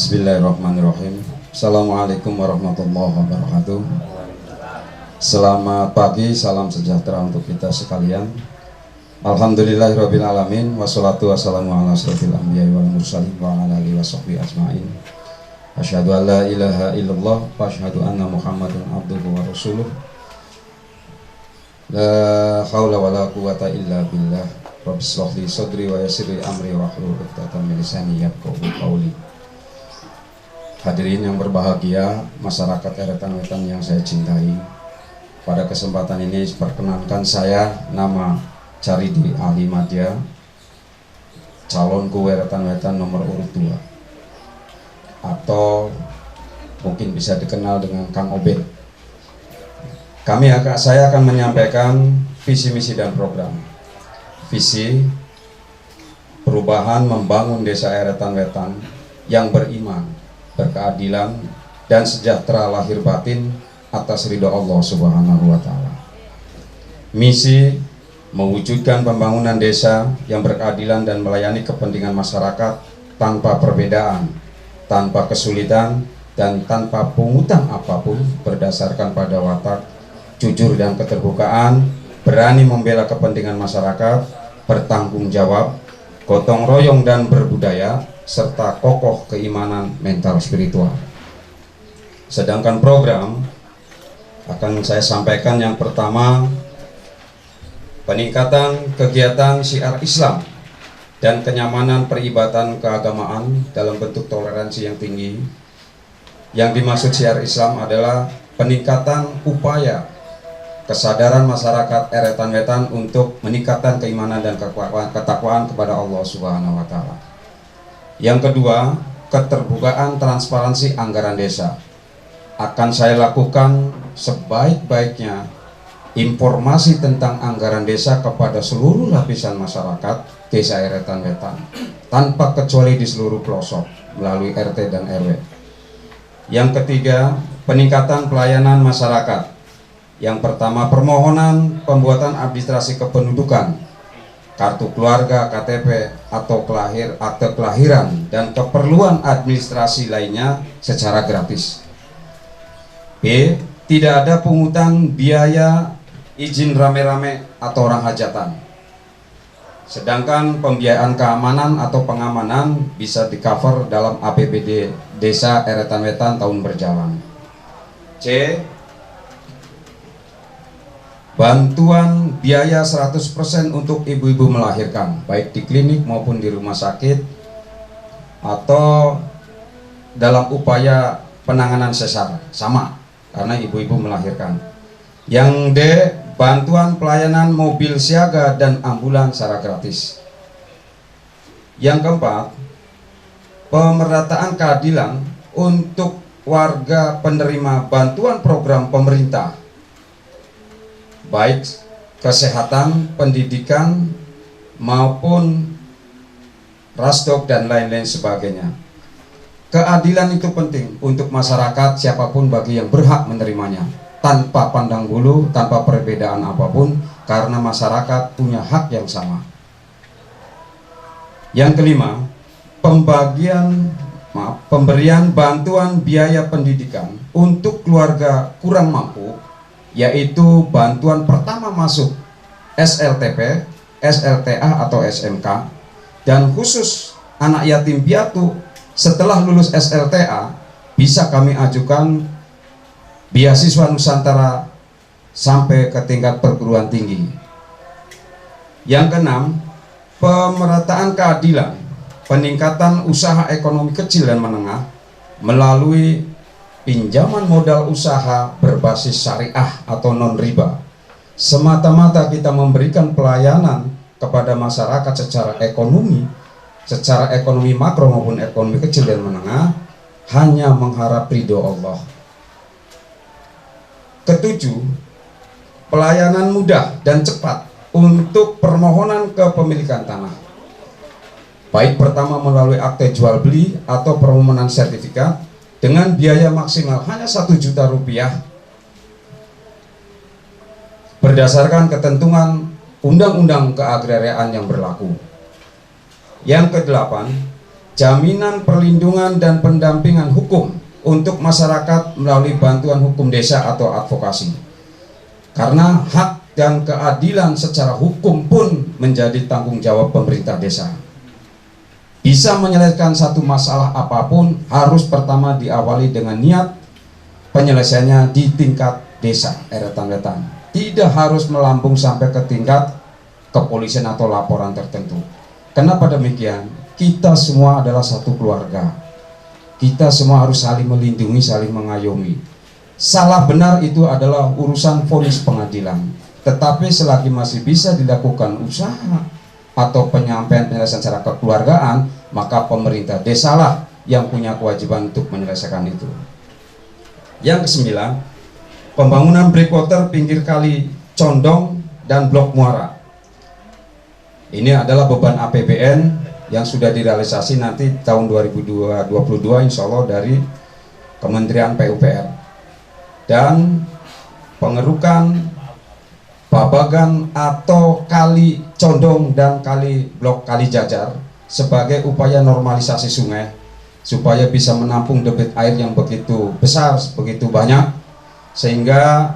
Bismillahirrahmanirrahim. Assalamualaikum warahmatullahi wabarakatuh. Selamat pagi, salam sejahtera untuk kita sekalian. Alhamdulillahirabbil alamin, wassalatu wassalamu ala asrofil anbiya'i wal mursalin wa ala alihi washabbihi ajmain. Asyhadu an la ilaha illallah wa asyhadu anna Muhammadan abduhu wa rasuluh. La haula wala quwata illa billah. Rabbi shrah li sadri wa yassir li amri wahlul 'uqdatam min lisani yafqahu qawli. Hadirin yang berbahagia, masyarakat Eretan Wetan yang saya cintai, pada kesempatan ini perkenankan saya nama Caridi Ali Madya, calon Eretan Wetan nomor urut 2, atau mungkin bisa dikenal dengan Kang Obed. Saya akan menyampaikan visi misi dan program. Visi perubahan membangun desa Eretan Wetan yang beriman, berkeadilan dan sejahtera lahir batin atas ridho Allah Subhanahu wa Ta'ala. Misi mewujudkan pembangunan desa yang berkeadilan dan melayani kepentingan masyarakat tanpa perbedaan, tanpa kesulitan dan tanpa pungutan apapun, berdasarkan pada watak jujur dan keterbukaan, berani membela kepentingan masyarakat, bertanggung jawab, gotong royong dan berbudaya, serta kokoh keimanan mental spiritual. Sedangkan program akan saya sampaikan yang pertama, peningkatan kegiatan syiar Islam dan kenyamanan peribadatan keagamaan dalam bentuk toleransi yang tinggi. Yang dimaksud syiar Islam adalah peningkatan upaya kesadaran masyarakat Eretan Wetan untuk meningkatkan keimanan dan ketakwaan kepada Allah Subhanahu wa Ta'ala. Yang kedua, keterbukaan transparansi anggaran desa. Akan saya lakukan sebaik-baiknya informasi tentang anggaran desa kepada seluruh lapisan masyarakat desa Eretan Wetan, tanpa kecuali di seluruh pelosok melalui RT dan RW. Yang ketiga, peningkatan pelayanan masyarakat. Yang pertama, permohonan pembuatan administrasi kependudukan, kartu keluarga, KTP, atau akte kelahiran, dan keperluan administrasi lainnya secara gratis. B. Tidak ada pungutan biaya izin rame-rame atau orang hajatan. Sedangkan pembiayaan keamanan atau pengamanan bisa di-cover dalam APBD Desa Eretan Wetan tahun berjalan. C. Bantuan biaya 100% untuk ibu-ibu melahirkan, baik di klinik maupun di rumah sakit, atau dalam upaya penanganan sesar, sama, karena ibu-ibu melahirkan. Yang D, bantuan pelayanan mobil siaga dan ambulan secara gratis. Yang keempat, pemerataan keadilan untuk warga penerima bantuan program pemerintah, baik kesehatan, pendidikan, maupun rasdok dan lain-lain sebagainya. Keadilan itu penting untuk masyarakat siapapun bagi yang berhak menerimanya, tanpa pandang bulu, tanpa perbedaan apapun, karena masyarakat punya hak yang sama. Yang kelima, pemberian bantuan biaya pendidikan untuk keluarga kurang mampu, yaitu bantuan pertama masuk SLTP, SLTA atau SMK, dan khusus anak yatim piatu setelah lulus SLTA bisa kami ajukan beasiswa Nusantara sampai ke tingkat perguruan tinggi. Yang keenam, pemerataan keadilan, peningkatan usaha ekonomi kecil dan menengah melalui pinjaman modal usaha berbasis syariah atau non-riba. Semata-mata kita memberikan pelayanan kepada masyarakat secara ekonomi makro maupun ekonomi kecil dan menengah, hanya mengharap ridho Allah. Ketujuh, pelayanan mudah dan cepat untuk permohonan kepemilikan tanah, baik pertama melalui akte jual beli atau permohonan sertifikat, dengan biaya maksimal hanya 1 juta rupiah berdasarkan ketentuan Undang-Undang Keagrarian yang berlaku. Yang kedelapan, jaminan perlindungan dan pendampingan hukum untuk masyarakat melalui bantuan hukum desa atau advokasi. Karena hak dan keadilan secara hukum pun menjadi tanggung jawab pemerintah desa. Bisa menyelesaikan satu masalah apapun harus pertama diawali dengan niat penyelesaiannya di tingkat desa eretan wetan. Tidak harus melambung sampai ke tingkat kepolisian atau laporan tertentu. Kenapa demikian? Kita semua adalah satu keluarga. Kita semua harus saling melindungi, saling mengayomi. Salah benar itu adalah urusan vonis pengadilan. Tetapi selagi masih bisa dilakukan usaha atau penyampaian penyelesaian secara kekeluargaan, maka pemerintah desalah yang punya kewajiban untuk menyelesaikan itu. Yang kesembilan, pembangunan breakwater pinggir kali Condong dan Blok Muara. Ini adalah beban APBN yang sudah direalisasi nanti tahun 2022 insya Allah dari Kementerian PUPR. Dan pengerukan babagan atau kali Condong dan kali Blok Kali Jajar sebagai upaya normalisasi sungai supaya bisa menampung debit air yang begitu besar, begitu banyak, sehingga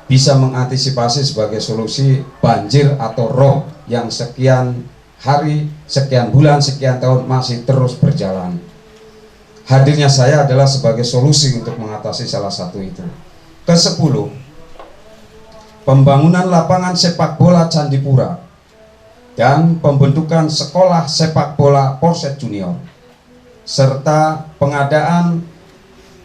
bisa mengantisipasi sebagai solusi banjir atau rob yang sekian hari, sekian bulan, sekian tahun masih terus berjalan. Hadirnya saya adalah sebagai solusi untuk mengatasi salah satu itu. Ke-10, pembangunan lapangan sepak bola Candipura dan pembentukan sekolah sepak bola Polsek Junior, serta pengadaan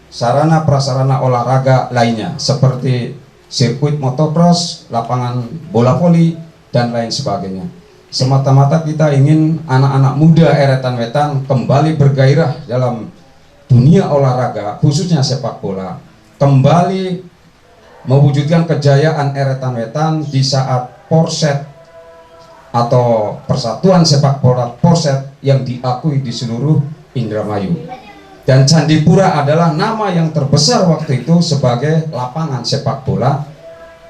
sarana prasarana olahraga lainnya seperti sirkuit motocross, lapangan bola voli, dan lain sebagainya. Semata-mata kita ingin anak-anak muda eretan wetan kembali bergairah dalam dunia olahraga, khususnya sepak bola, kembali mewujudkan kejayaan eretan wetan di saat Polsek atau Persatuan Sepak Bola Polsek yang diakui di seluruh Indramayu. Dan Candipura adalah nama yang terbesar waktu itu sebagai lapangan sepak bola,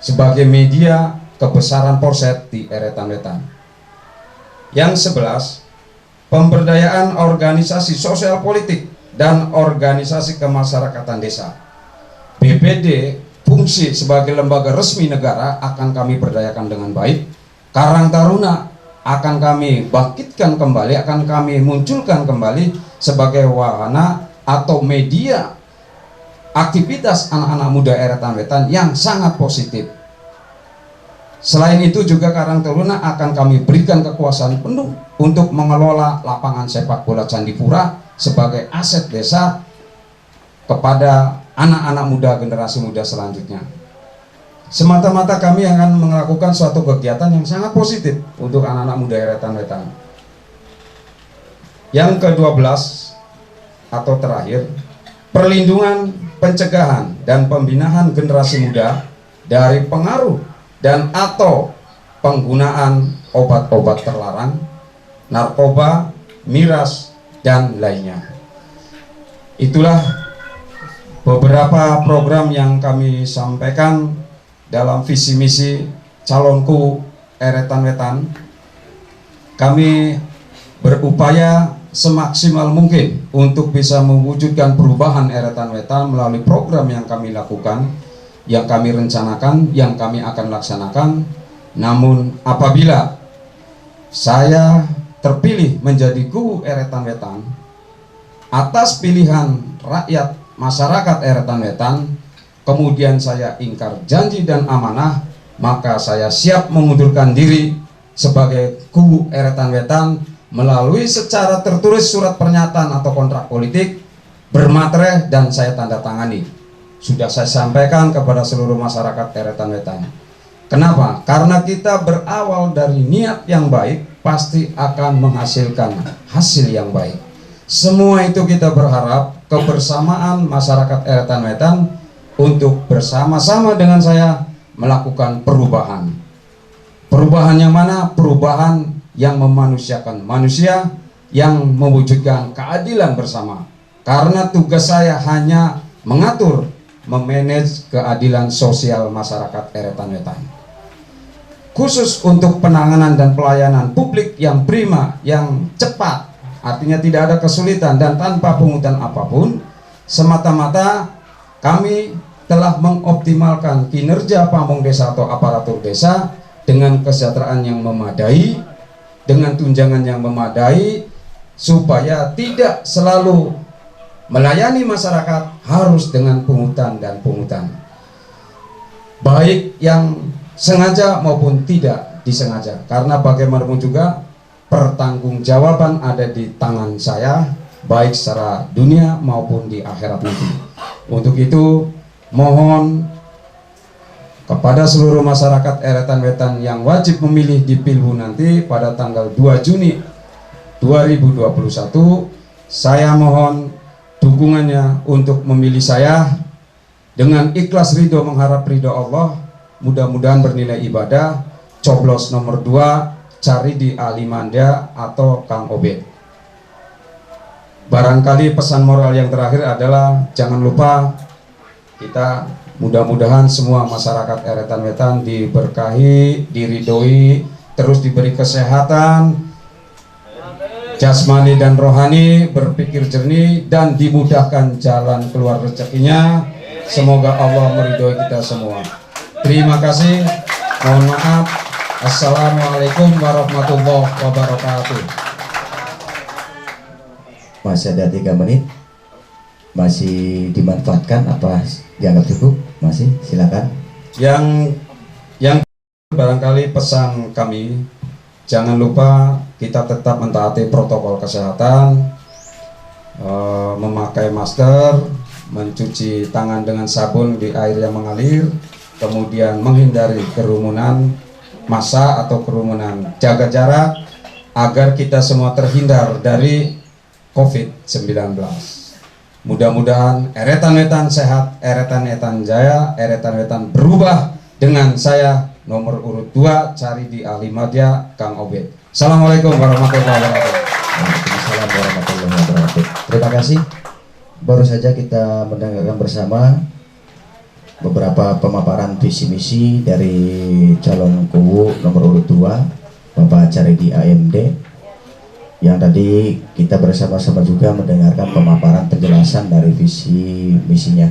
sebagai media kebesaran Polsek di eretan wetan. Yang 11, pemberdayaan organisasi sosial politik dan organisasi kemasyarakatan desa. BPD fungsi sebagai lembaga resmi negara akan kami berdayakan dengan baik. Karang Taruna akan kami bangkitkan kembali, akan kami munculkan kembali sebagai wahana atau media aktivitas anak-anak muda eretan wetan yang sangat positif. Selain itu juga Karang Taruna akan kami berikan kekuasaan penuh untuk mengelola lapangan sepak bola Candipura sebagai aset desa kepada anak-anak muda, generasi muda selanjutnya. Semata-mata kami akan melakukan suatu kegiatan yang sangat positif untuk anak-anak muda eretan wetan. Yang ke-12 atau terakhir, perlindungan, pencegahan, dan pembinaan generasi muda dari pengaruh dan atau penggunaan obat-obat terlarang, narkoba, miras, dan lainnya. Itulah beberapa program yang kami sampaikan dalam visi misi calonku eretan wetan. Kami berupaya semaksimal mungkin untuk bisa mewujudkan perubahan eretan wetan melalui program yang kami lakukan, yang kami rencanakan, yang kami akan laksanakan. Namun apabila saya terpilih menjadi guru eretan wetan atas pilihan rakyat masyarakat eretan wetan, kemudian saya ingkar janji dan amanah, maka saya siap mengundurkan diri sebagai guru eretan wetan melalui secara tertulis surat pernyataan atau kontrak politik bermaterai dan saya tanda tangani. Sudah saya sampaikan kepada seluruh masyarakat eretan wetan. Kenapa? Karena kita berawal dari niat yang baik, pasti akan menghasilkan hasil yang baik. Semua itu kita berharap kebersamaan masyarakat eretan wetan untuk bersama-sama dengan saya melakukan perubahan. Perubahan yang mana? Perubahan yang memanusiakan manusia, yang mewujudkan keadilan bersama. Karena tugas saya hanya mengatur, memanage keadilan sosial masyarakat eretan wetan. Khusus untuk penanganan dan pelayanan publik yang prima, yang cepat, artinya tidak ada kesulitan dan tanpa pungutan apapun, semata-mata kami telah mengoptimalkan kinerja pamong desa atau aparatur desa dengan kesejahteraan yang memadai, dengan tunjangan yang memadai, supaya tidak selalu melayani masyarakat harus dengan pungutan dan pungutan, baik yang sengaja maupun tidak disengaja, karena bagaimanapun juga pertanggungjawaban ada di tangan saya, baik secara dunia maupun di akhirat nanti. Untuk itu mohon kepada seluruh masyarakat Eretan Wetan yang wajib memilih di Pilbu nanti pada tanggal 2 Juni 2021, saya mohon dukungannya untuk memilih saya dengan ikhlas ridho, mengharap ridho Allah, mudah-mudahan bernilai ibadah. Coblos nomor 2 cari di Alimanda atau Kang Obed. Barangkali pesan moral yang terakhir adalah jangan lupa kita mudah-mudahan semua masyarakat Eretan Wetan diberkahi, diridhoi, terus diberi kesehatan jasmani dan rohani, berpikir jernih dan dimudahkan jalan keluar rezekinya. Semoga Allah meridhoi kita semua. Terima kasih. Mohon maaf. Assalamualaikum warahmatullahi wabarakatuh. Masih ada 3 menit, masih dimanfaatkan apa dianggap cukup? Masih, silakan. Yang barangkali pesan kami, jangan lupa kita tetap mentaati protokol kesehatan, memakai masker, mencuci tangan dengan sabun di air yang mengalir, kemudian menghindari kerumunan massa atau kerumunan, jaga jarak agar kita semua terhindar dari COVID-19. Mudah-mudahan Eretan Wetan sehat, Eretan Wetan jaya, Eretan Wetan berubah dengan saya nomor urut 2 cari di Alimadya Kang Obed. Assalamualaikum warahmatullahi wabarakatuh. Waalaikumsalam warahmatullahi wabarakatuh. Terima kasih. Baru saja kita mendengarkan bersama beberapa pemaparan visi misi dari calon kubu nomor urut 2 Bapak Caridi AMD, yang tadi kita bersama-sama juga mendengarkan pemaparan penjelasan dari visi misinya.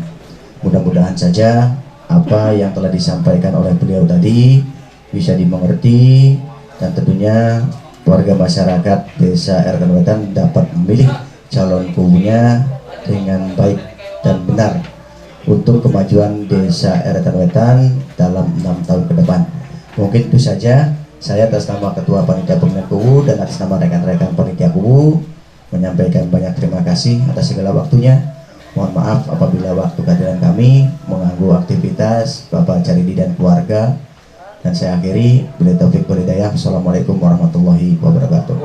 Mudah-mudahan saja apa yang telah disampaikan oleh beliau tadi bisa dimengerti, dan tentunya warga masyarakat desa Eretan Wetan dapat memilih calon kubunya dengan baik dan benar untuk kemajuan desa Eretan Wetan dalam 6 tahun ke depan. Mungkin itu saja. Saya atas nama Ketua Panitia Pemilihan Kubu dan atas nama rekan-rekan Panitia Kubu menyampaikan banyak terima kasih atas segala waktunya. Mohon maaf apabila waktu kehadiran kami mengganggu aktivitas Bapak Caridi dan keluarga. Dan saya akhiri, bila taufik wal hidayah. Assalamualaikum warahmatullahi wabarakatuh.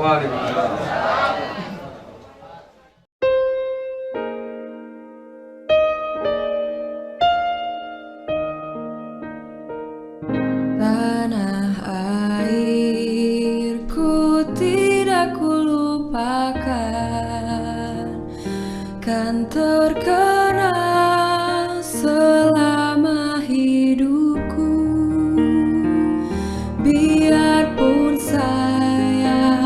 Tanah airku tidak kulupakan, kan terkenal selama hidupku. Biarpun saya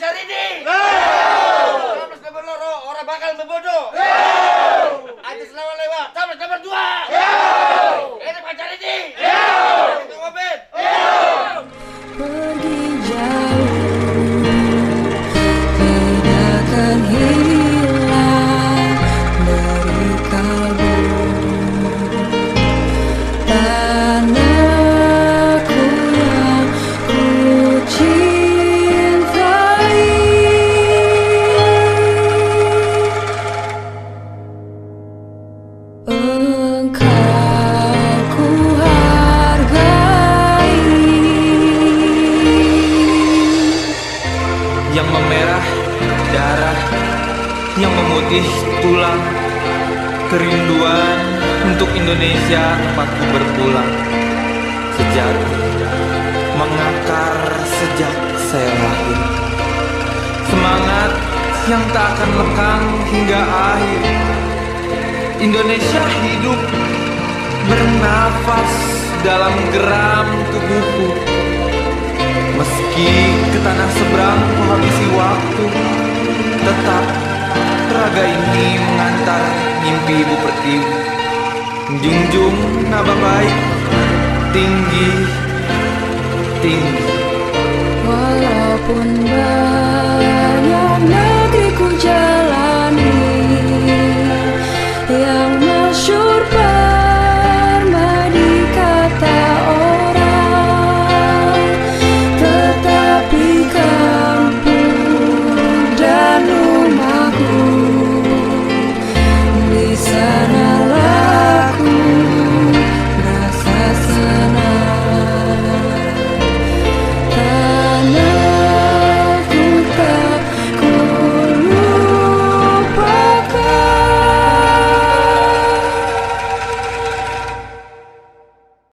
pacar ini. Tablas nomor loro, orang bakal membodoh. Atas lawan lewat, tablas nomor 2. Ini pacar ini. Itu ngobet. Pergi jauh, tidak akan hilang dari kalbu. Tanahku yang ku cintai, engkau ku hargai. Yang memerah darah, yang memutih tulang, kerinduan untuk Indonesia tempatku berpulang. Sejati mengakar sejak saya lahir, semangat yang tak akan lekang hingga akhir. Indonesia hidup bernafas dalam geram tubuhku. Meski ke tanah seberang ku habisi waktu, tetap raga ini mengantar mimpi Ibu Pertiwi. Junjung naba baik, tinggi, tinggi. Walaupun banyak negeri ku jalani, yang masuk